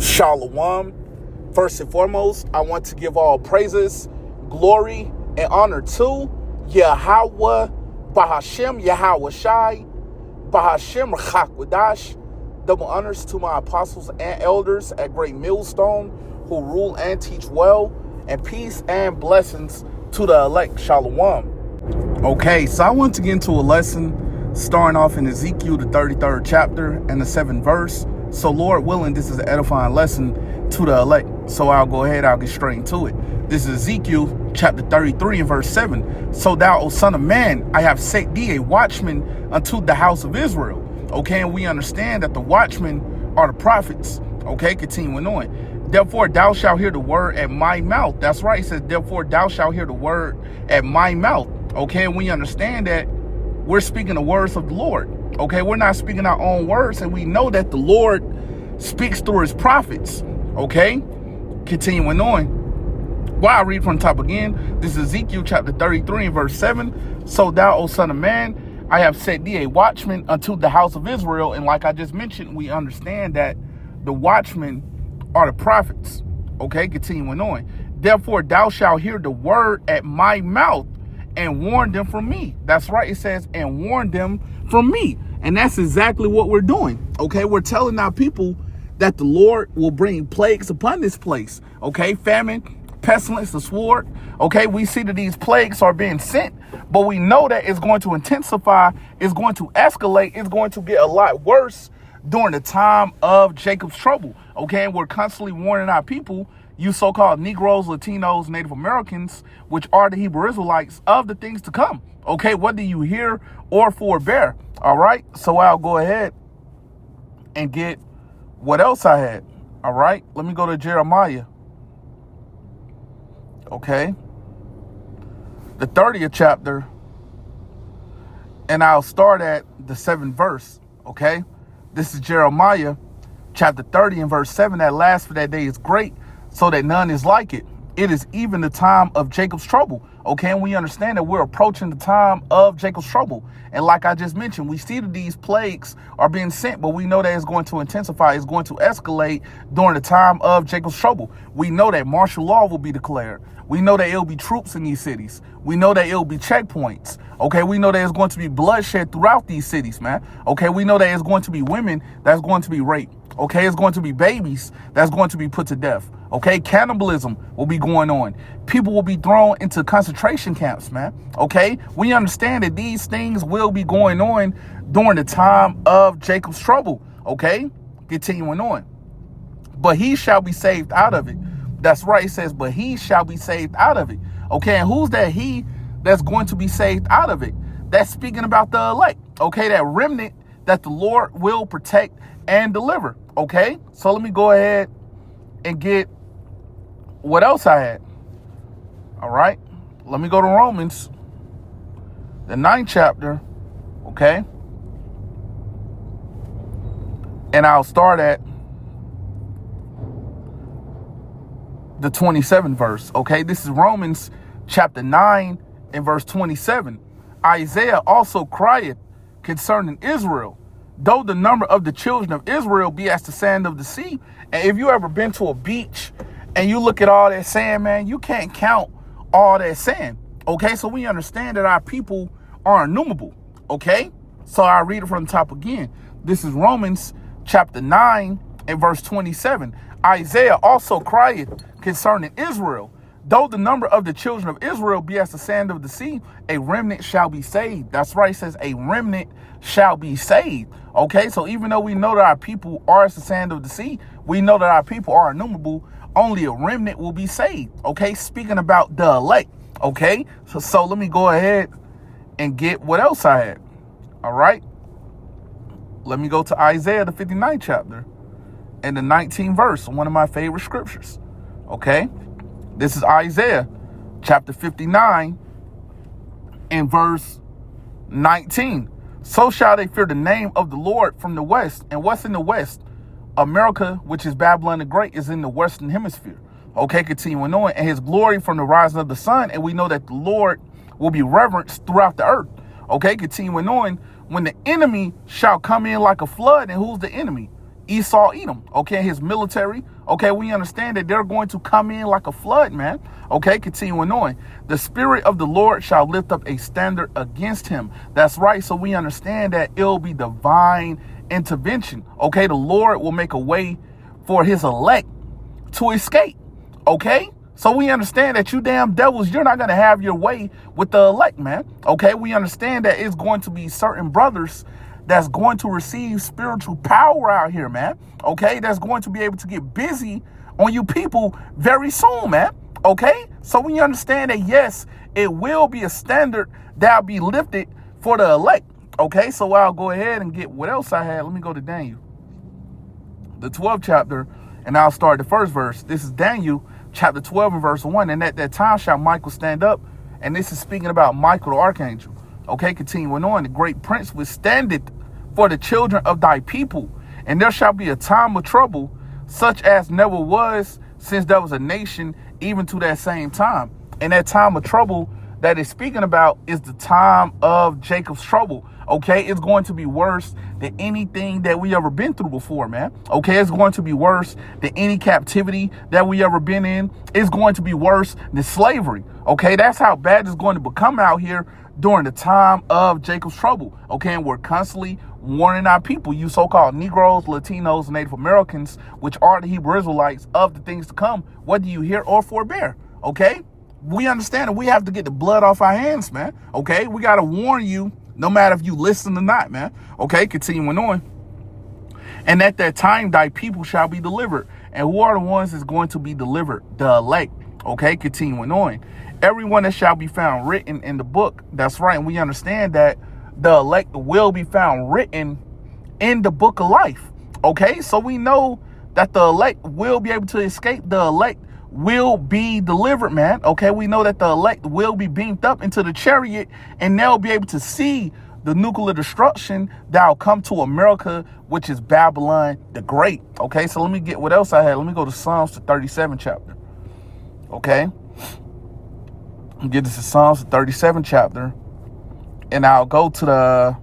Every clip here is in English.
Shalom. First and foremost, I want to give all praises, glory, and honor to Yahweh, Bahashem, Yahweh Shai, Bahashem, Rachakwadash. Double honors to my apostles and elders at Great Millstone who rule and teach well, and peace and blessings to the elect. Shalom. Okay, so I want to get into a lesson starting off in Ezekiel, the 33rd chapter and the 7th verse. So Lord willing, this is an edifying lesson to the elect. So I'll get straight into it. This is Ezekiel chapter 33 and verse 7. So thou, O son of man, I have set thee a watchman unto the house of Israel. Okay, and we understand that the watchmen are the prophets. Okay, continuing on. Therefore thou shalt hear the word at my mouth. That's right, it says, therefore thou shalt hear the word at my mouth. Okay, and we understand that we're speaking the words of the Lord. Okay, we're not speaking our own words, and we know that the Lord speaks through his prophets. Okay, continuing on. Well, I read from the top again. This is Ezekiel chapter 33 and verse 7. So thou, O son of man, I have set thee a watchman unto the house of Israel. And like I just mentioned, we understand that the watchmen are the prophets. Okay, continuing on. Therefore thou shalt hear the word at my mouth and warn them from me. That's right, it says, and warn them from me. And that's exactly what we're doing. Okay, we're telling our people that the Lord will bring plagues upon this place. Okay, famine, pestilence, the sword. Okay, we see that these plagues are being sent, but we know that it's going to intensify, it's going to escalate, it's going to get a lot worse during the time of Jacob's trouble. Okay, and we're constantly warning our people, you so-called Negroes, Latinos, Native Americans, which are the Hebrew Israelites, of the things to come. Okay, whether you hear or forbear. All right, so I'll go ahead and get what else I had. All right, let me go to Jeremiah. Okay, the 30th chapter, and I'll start at the 7th verse. Okay, this is Jeremiah chapter 30 and verse 7. That last for that day is great, so that none is like it. It is even the time of Jacob's trouble. Okay, and we understand that we're approaching the time of Jacob's trouble. And like I just mentioned, we see that these plagues are being sent, but we know that it's going to intensify, it's going to escalate during the time of Jacob's trouble. We know that martial law will be declared. We know that it'll be troops in these cities. We know that it'll be checkpoints. Okay, we know that it's going to be bloodshed throughout these cities, man. Okay, we know that it's going to be women that's going to be raped. Okay, it's going to be babies that's going to be put to death. Okay, cannibalism will be going on. People will be thrown into concentration camps, man. Okay, we understand that these things will be going on during the time of Jacob's trouble. Okay, continuing on. But he shall be saved out of it. That's right, it says, but he shall be saved out of it. Okay, and who's that he that's going to be saved out of it? That's speaking about the elect. Okay, that remnant that the Lord will protect and deliver. Okay, so let me go ahead and get what else I had. All right, let me go to Romans, the 9th chapter. Okay, and I'll start at the 27th verse. Okay, this is Romans chapter 9 and verse 27. Isaiah also crieth concerning Israel, though the number of the children of Israel be as the sand of the sea. And if you ever been to a beach and you look at all that sand, man, you can't count all that sand. Okay, so we understand that our people are innumerable. Okay, so I read it from the top again. This is Romans chapter 9 and verse 27. Isaiah also crieth concerning Israel, though the number of the children of Israel be as the sand of the sea, a remnant shall be saved. That's right, it says a remnant shall be saved. Okay, so even though we know that our people are as the sand of the sea, we know that our people are innumerable, only a remnant will be saved. Okay, speaking about the elect. Okay, so let me go ahead and get what else I had. All right, let me go to Isaiah, the 59th chapter and the 19th verse, one of my favorite scriptures. Okay, this is Isaiah chapter 59 and verse 19. So shall they fear the name of the Lord from the west. And what's in the west? America, which is Babylon the Great, is in the western hemisphere. Okay, continuing on. And his glory from the rising of the sun. And we know that the Lord will be reverenced throughout the earth. Okay, continuing on. When the enemy shall come in like a flood. And who's the enemy? Esau, Edom, okay, his military. Okay, we understand that they're going to come in like a flood, man. Okay, continuing on. The Spirit of the Lord shall lift up a standard against him. That's right. So we understand that it'll be divine intervention. Okay, the Lord will make a way for his elect to escape. Okay, so we understand that you damn devils, you're not going to have your way with the elect, man. Okay, we understand that it's going to be certain brothers that's going to receive spiritual power out here, man. Okay, that's going to be able to get busy on you people very soon, man. Okay, so we understand that, yes, it will be a standard that'll be lifted for the elect. Okay, so I'll go ahead and get what else I had. Let me go to Daniel, the 12th chapter, and I'll start the first verse. This is Daniel chapter 12 and verse 1. And at that time shall Michael stand up. And this is speaking about Michael the archangel. Okay, continuing on. The great prince withstandeth for the children of thy people. And there shall be a time of trouble, such as never was since there was a nation, even to that same time. And that time of trouble that is speaking about is the time of Jacob's trouble. Okay, it's going to be worse than anything that we ever been through before, man. Okay, it's going to be worse than any captivity that we ever been in. It's going to be worse than slavery. Okay, that's how bad it's going to become out here during the time of Jacob's trouble. Okay, and we're constantly warning our people, you so-called Negroes, Latinos, Native Americans, which are the Hebrew Israelites, of the things to come, whether you hear or forbear. Okay, we understand that we have to get the blood off our hands, man. Okay, we got to warn you, no matter if you listen or not, man. Okay, continuing on. And at that time, thy people shall be delivered. And who are the ones that's going to be delivered? The elect. Okay, continuing on. Everyone that shall be found written in the book. That's right. And we understand that the elect will be found written in the book of life. Okay, so we know that the elect will be able to escape. The elect will be delivered, man. Okay, we know that the elect will be beamed up into the chariot, and they'll be able to see the nuclear destruction that'll come to America, which is Babylon the Great. Okay, so let me get what else I had. Let me go to Psalms, the 37th chapter. Okay, get this to Psalms, the 37th chapter, and I'll go to the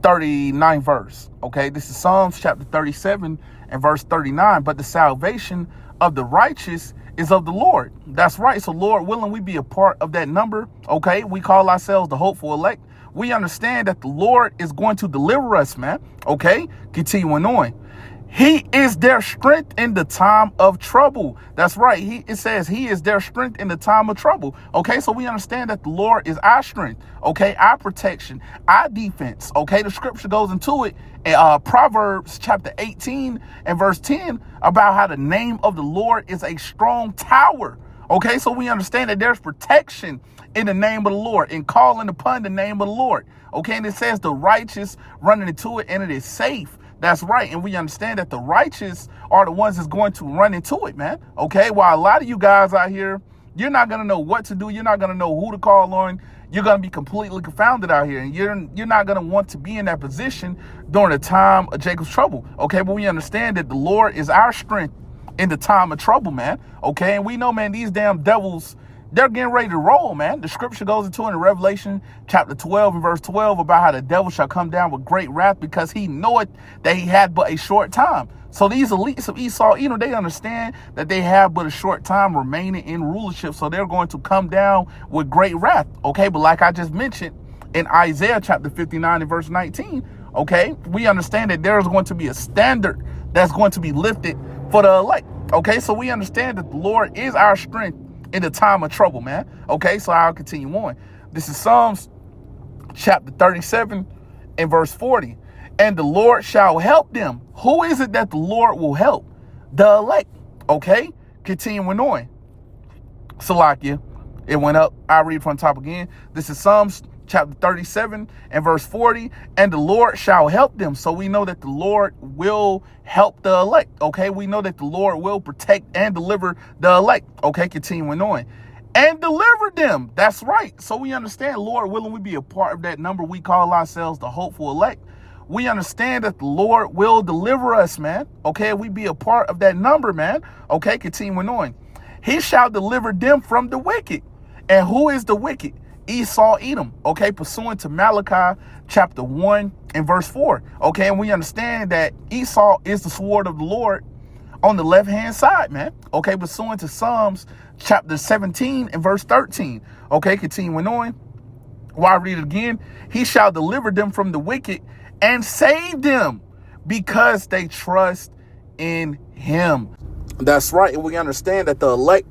39th verse. Okay, this is Psalms chapter 37 and verse 39. But the salvation of the righteous is of the Lord. That's right. So Lord willing, we be a part of that number. Okay, we call ourselves the hopeful elect. We understand that the Lord is going to deliver us, man. Okay, continuing on. He is their strength in the time of trouble. That's right. It says he is their strength in the time of trouble. Okay, so we understand that the Lord is our strength. Okay, our protection, our defense. Okay, the scripture goes into it in Proverbs chapter 18 and verse 10 about how the name of the Lord is a strong tower. Okay, so we understand that there's protection in the name of the Lord and calling upon the name of the Lord. Okay, and it says the righteous running into it and it is safe. That's right. And we understand that the righteous are the ones that's going to run into it, man. Okay. While a lot of you guys out here, you're not going to know what to do. You're not going to know who to call on. You're going to be completely confounded out here. And you're not going to want to be in that position during the time of Jacob's trouble. Okay. But we understand that the Lord is our strength in the time of trouble, man. Okay. And we know, man, these damn devils, they're getting ready to roll, man. The scripture goes into it in Revelation chapter 12 and verse 12 about how the devil shall come down with great wrath because he knoweth that he had but a short time. So these elites of Esau, they understand that they have but a short time remaining in rulership. So they're going to come down with great wrath. Okay, but like I just mentioned in Isaiah chapter 59 and verse 19, okay, we understand that there is going to be a standard that's going to be lifted for the elect. Okay, so we understand that the Lord is our strength in the time of trouble, man. Okay, so I'll continue on. This is Psalms chapter 37 and verse 40. And the Lord shall help them. Who is it that the Lord will help? The elect. Okay, continuing on. Salakia, it went up. I'll read from the top again. This is Psalms chapter 37 and verse 40. And the Lord shall help them. So we know that the Lord will help the elect. Okay, we know that the Lord will protect and deliver the elect. Okay, continuing on. And deliver them. That's right. So we understand, Lord willing, we be a part of that number. We call ourselves the hopeful elect. We understand that the Lord will deliver us, man. Okay, we be a part of that number, man. Okay, continuing on. He shall deliver them from the wicked. And who is the wicked? Esau, Edom, okay, pursuant to Malachi chapter 1 and verse 4, okay, and we understand that Esau is the sword of the Lord on the left-hand side, man, okay, pursuant to Psalms chapter 17 and verse 13, okay, continuing on, while I read it again, he shall deliver them from the wicked and save them because they trust in him. That's right, and we understand that the elect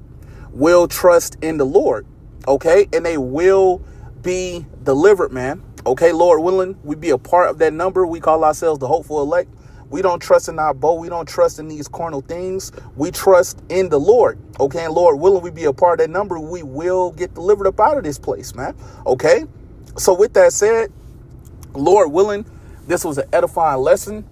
will trust in the Lord, okay, and they will be delivered, man, okay, Lord willing, we be a part of that number. We call ourselves the hopeful elect. We don't trust in our bow. We don't trust in these carnal things. We trust in the Lord, okay, and Lord willing, we be a part of that number. We will get delivered up out of this place, man, okay. So with that said, Lord willing, this was an edifying lesson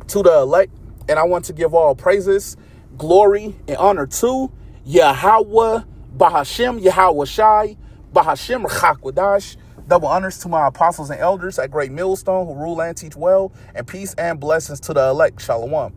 to the elect, and I want to give all praises, glory, and honor to Yahweh, Bahashem, Yahweh Shai, Bahashem, Rachakwadash. Double honors to my apostles and elders at Great Millstone who rule and teach well, and peace and blessings to the elect. Shalom.